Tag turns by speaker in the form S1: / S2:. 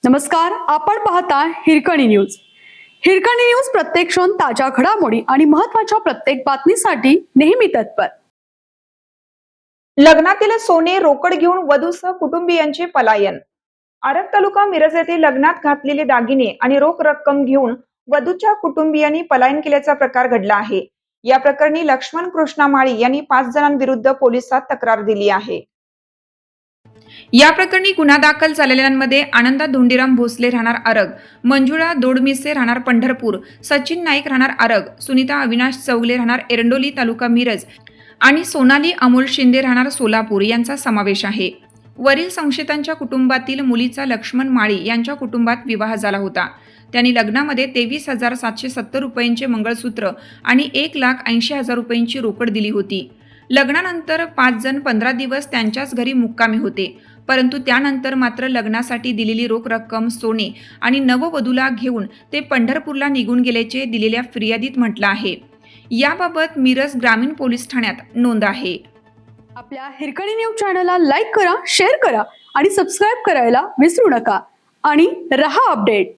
S1: नमस्कार, आपण पाहता हिरकणी न्यूज. हिरकणी न्यूज प्रत्येक क्षण ताज्या घडामोडी आणि महत्त्वाच्या प्रत्येक बातमीसाठी नेहमी तत्पर.
S2: लग्नातील सोने रोकड घेऊन वधूसह कुटुंबियांचे पलायन. आरग तालुका मिरज येथे लग्नात घातलेले दागिने आणि रोख रक्कम घेऊन वधूच्या कुटुंबियांनी पलायन केल्याचा प्रकार घडला आहे. या प्रकरणी लक्ष्मण कृष्णा माळी यांनी 5 जणांविरुद्ध पोलिसात तक्रार दिली आहे. या प्रकरणी गुन्हा दाखल झालेल्यांमध्ये आनंदा धोंडीराम भोसले राहणार आरग, मंजुळा दोडमिसे राहणार पंढरपूर, सचिन नाईक राहणार आरग, सुनीता अविनाश चौगले राहणार एरंडोली तालुका मिरज आणि सोनाली अमोल शिंदे राहणार सोलापूर यांचा समावेश आहे. वरील संशयितांच्या कुटुंबातील मुलीचा लक्ष्मण माळी यांच्या कुटुंबात विवाह झाला होता. त्यांनी लग्नामध्ये 23,770 रुपयांचे मंगळसूत्र आणि 1,80,000 रुपयांची रोकड दिली होती. लग्नानंतर 5 जण 15 दिवस त्यांच्याच घरी मुक्कामी होते, परंतु त्यानंतर मात्र लग्नासाठी दिलेली रोख रक्कम, सोने आणि नववधूला घेऊन ते पंढरपूरला निघून गेल्याचे दिलेल्या फिर्यादीत म्हटलं आहे. याबाबत मिरज ग्रामीण पोलीस ठाण्यात नोंद आहे.
S1: आपल्या हिरकणी न्यूज चॅनलला लाईक करा, शेअर करा आणि सबस्क्राईब करायला विसरू नका आणि रहा अपडेट.